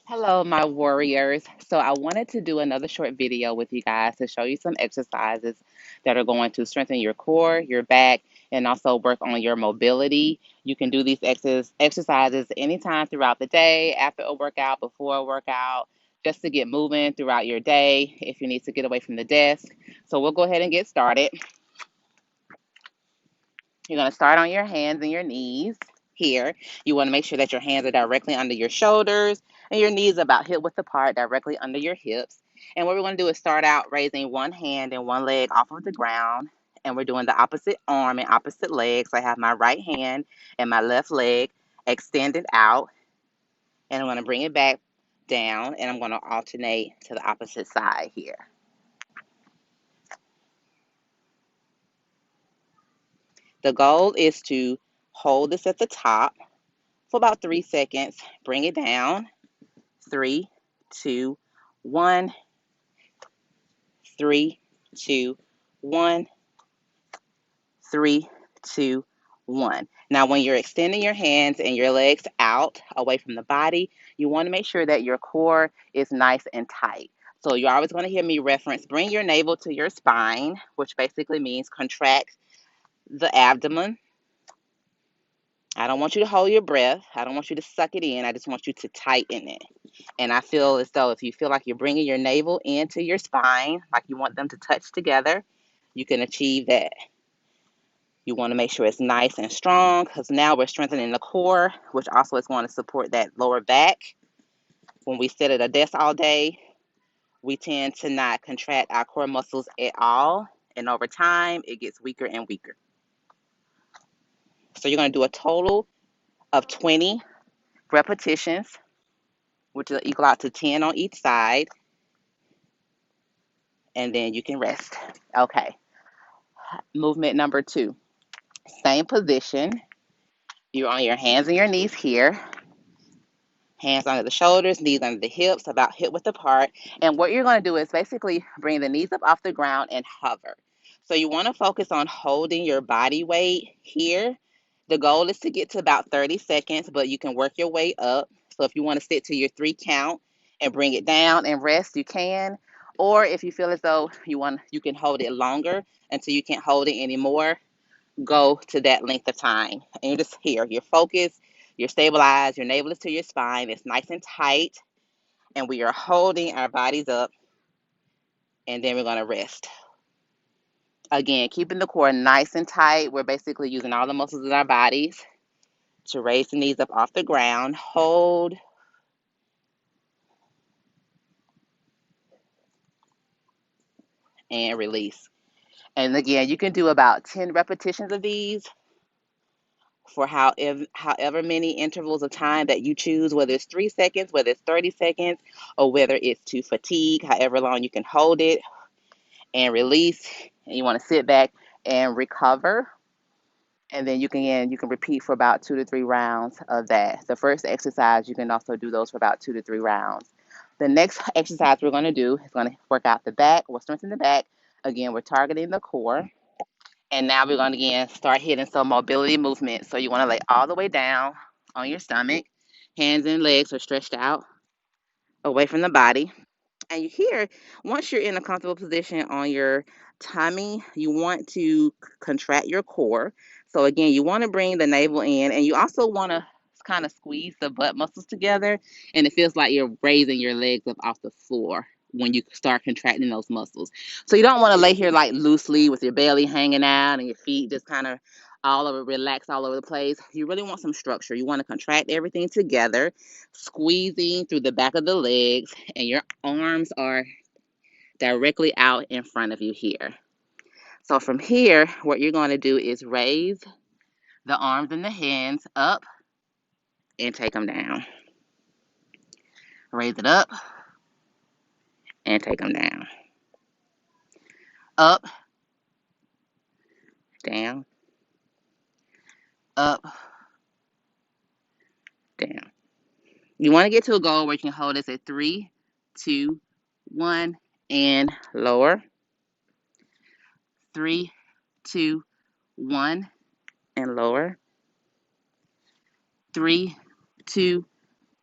Hello, my warriors. So, I wanted to do another short video with you guys to show you some exercises that are going to strengthen your core, your back, and also work on your mobility. You can do these exercises anytime throughout the day, after a workout, before a workout, just to get moving throughout your day if you need to get away from the desk. So, we'll go ahead and get started. You're going to start on your hands and your knees here. You want to make sure that your hands are directly under your shoulders and your knees about hip width apart, directly under your hips. And what we're going to do is start out raising one hand and one leg off of the ground. And we're doing the opposite arm and opposite leg. So I have my right hand and my left leg extended out. And I'm going to bring it back down. And I'm going to alternate to the opposite side here. The goal is to hold this at the top for about 3 seconds. Bring it down. 3, 2, 1. 3, 2, 1. 3, 2, 1. Now, when you're extending your hands and your legs out away from the body, you want to make sure that your core is nice and tight. So you're always going to hear me reference bring your navel to your spine, which basically means contract the abdomen. I don't want you to hold your breath. I don't want you to suck it in. I just want you to tighten it. And I feel as though if you feel like you're bringing your navel into your spine, like you want them to touch together, you can achieve that. You want to make sure it's nice and strong because now we're strengthening the core, which also is going to support that lower back. When we sit at a desk all day, we tend to not contract our core muscles at all. And over time, it gets weaker and weaker. So you're going to do a total of 20 repetitions, which will equal out to 10 on each side. And then you can rest. Okay. Movement number 2. Same position. You're on your hands and your knees here. Hands under the shoulders, knees under the hips, about hip width apart. And what you're going to do is basically bring the knees up off the ground and hover. So you want to focus on holding your body weight here. The goal is to get to about 30 seconds, but you can work your way up. So if you want to stick to your 3 count and bring it down and rest, you can. Or if you feel as though you can hold it longer until you can't hold it anymore, go to that length of time. And you're just here. You're focused, you're stabilized, your navel is to your spine. It's nice and tight. And we are holding our bodies up. And then we're going to rest. Again, keeping the core nice and tight. We're basically using all the muscles in our bodies to raise the knees up off the ground. Hold. And release. And again, you can do about 10 repetitions of these for however many intervals of time that you choose, whether it's 3 seconds, whether it's 30 seconds, or whether it's to fatigue, however long you can hold it and release. And you want to sit back and recover. And then you can repeat for about 2 to 3 rounds of that. The first exercise, you can also do those for about 2 to 3 rounds. The next exercise we're going to do is going to work out the back. We'll strengthen the back. Again, we're targeting the core. And now we're going to again start hitting some mobility movements. So you want to lay all the way down on your stomach. Hands and legs are stretched out away from the body. And you here, once you're in a comfortable position on your tummy, you want to contract your core. So again, you want to bring the navel in, and you also want to kind of squeeze the butt muscles together, and it feels like you're raising your legs up off the floor when you start contracting those muscles. So you don't want to lay here like loosely with your belly hanging out and your feet just kind of all over relaxed all over the place. You really want some structure. You want to contract everything together, squeezing through the back of the legs, and your arms are directly out in front of you here. So from here, what you're going to do is raise the arms and the hands up and take them down. Raise it up and take them down. Up, down, up, down. You want to get to a goal where you can hold this at 3, 2, 1, and lower. 3, 2, 1, and lower. 3, 2,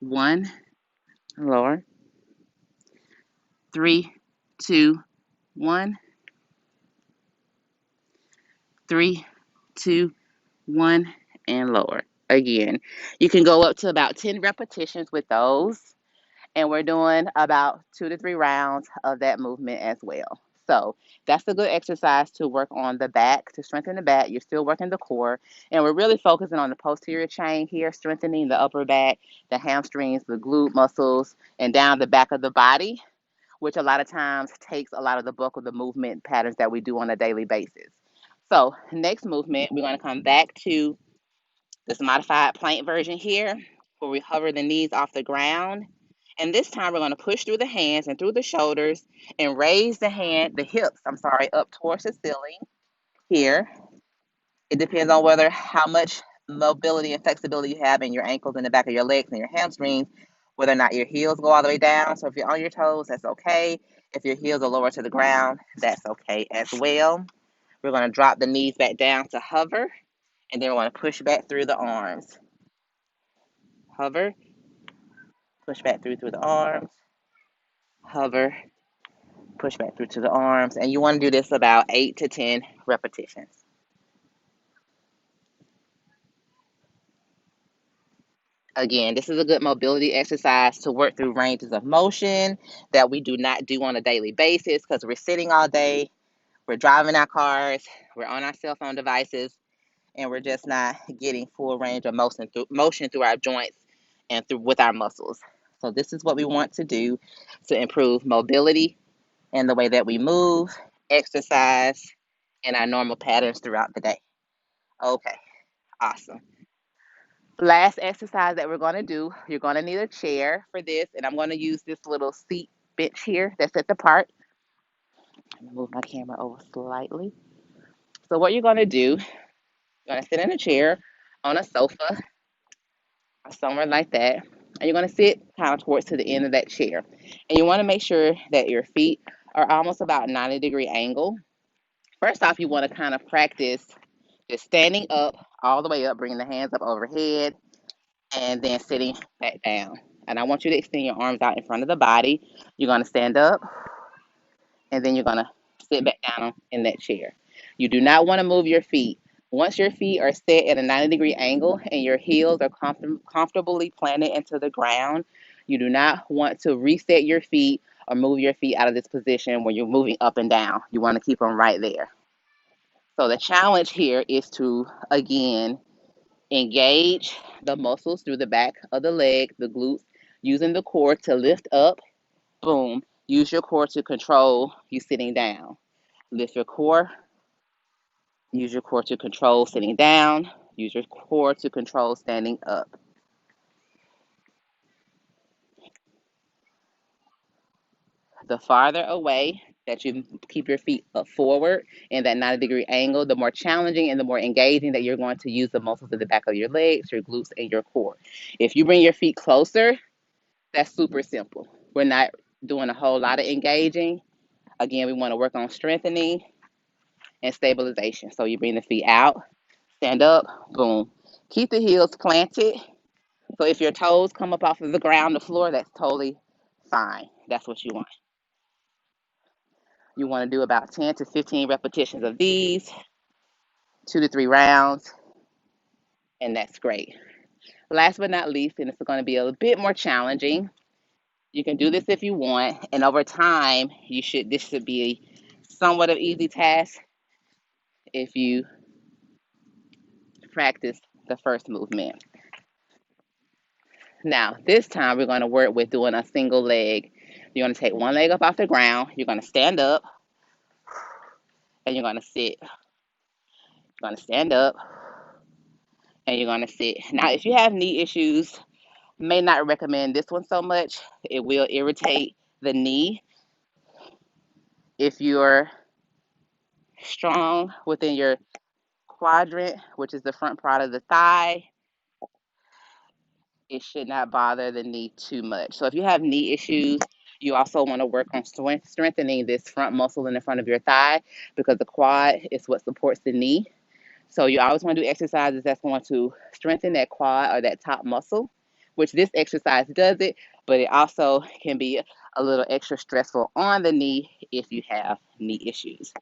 1, Lower. 3, 2, 1. 3, 2, 1, and lower. Again, you can go up to about 10 repetitions with those, and we're doing about 2 to 3 rounds of that movement as well. So that's a good exercise to work on the back, to strengthen the back. You're still working the core, and we're really focusing on the posterior chain here, strengthening the upper back, the hamstrings, the glute muscles, and down the back of the body, which a lot of times takes a lot of the bulk of the movement patterns that we do on a daily basis. So, next movement, we're going to come back to this modified plank version here, where we hover the knees off the ground. And this time we're going to push through the hands and through the shoulders and raise the hips, up towards the ceiling here. It depends on whether how much mobility and flexibility you have in your ankles and the back of your legs and your hamstrings, whether or not your heels go all the way down. So if you're on your toes, that's okay. If your heels are lower to the ground, that's okay as well. We're going to drop the knees back down to hover, and then we're going to push back through the arms. Hover, push back through the arms, hover, push back through to the arms. And you want to do this about 8 to 10 repetitions. Again, this is a good mobility exercise to work through ranges of motion that we do not do on a daily basis because we're sitting all day, we're driving our cars, we're on our cell phone devices, and we're just not getting full range of motion through our joints and through with our muscles. So this is what we want to do to improve mobility and the way that we move, exercise, and our normal patterns throughout the day. Okay, awesome. Last exercise that we're going to do, you're going to need a chair for this, and I'm going to use this little seat bench here that sets apart. I'm going to move my camera over slightly. So what you're going to do, you're going to sit in a chair on a sofa or somewhere like that, and you're going to sit kind of towards to the end of that chair. And you want to make sure that your feet are almost about 90-degree angle. First off, you want to kind of practice just standing up all the way up, bringing the hands up overhead, and then sitting back down. And I want you to extend your arms out in front of the body. You're going to stand up, and then you're going to sit back down in that chair. You do not want to move your feet. Once your feet are set at a 90-degree angle and your heels are comfortably planted into the ground, you do not want to reset your feet or move your feet out of this position when you're moving up and down. You want to keep them right there. So the challenge here is to, again, engage the muscles through the back of the leg, the glutes, using the core to lift up. Boom. Use your core to control you sitting down. Lift your core. Use your core to control sitting down. Use your core to control standing up. The farther away that you keep your feet up forward in that 90-degree angle, the more challenging and the more engaging that you're going to use the muscles at the back of your legs, your glutes, and your core. If you bring your feet closer, that's super simple. We're not doing a whole lot of engaging. Again, we want to work on strengthening and stabilization. So you bring the feet out, stand up, boom. Keep the heels planted. So if your toes come up off of the ground, the floor, that's totally fine. That's what you want. You want to do about 10 to 15 repetitions of these, 2 to 3 rounds, and that's great. Last but not least, and it's going to be a bit more challenging. You can do this if you want, and over time, this should be a somewhat of easy task if you practice the first movement. Now, this time we're going to work with doing a single leg. You're going to take one leg up off the ground, you're going to stand up, and you're going to sit. You're going to stand up, and you're going to sit. Now, if you have knee issues, may not recommend this one so much. It will irritate the knee. If you're strong within your quadrant, which is the front part of the thigh, it should not bother the knee too much. So if you have knee issues, you also want to work on strengthening this front muscle in the front of your thigh because the quad is what supports the knee. So you always want to do exercises that's going to strengthen that quad or that top muscle which this exercise does it, but it also can be a little extra stressful on the knee if you have knee issues.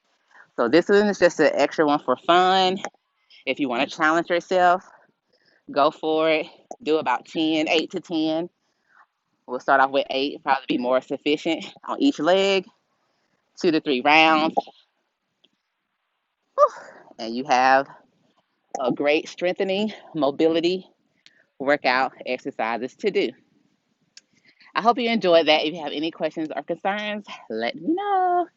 So this one is just an extra one for fun. If you want to challenge yourself, go for it. Do about 10, 8 to 10. We'll start off with 8, probably be more sufficient on each leg, 2 to 3 rounds, and you have a great strengthening mobility workout exercises to do. I hope you enjoyed that. If you have any questions or concerns, let me know.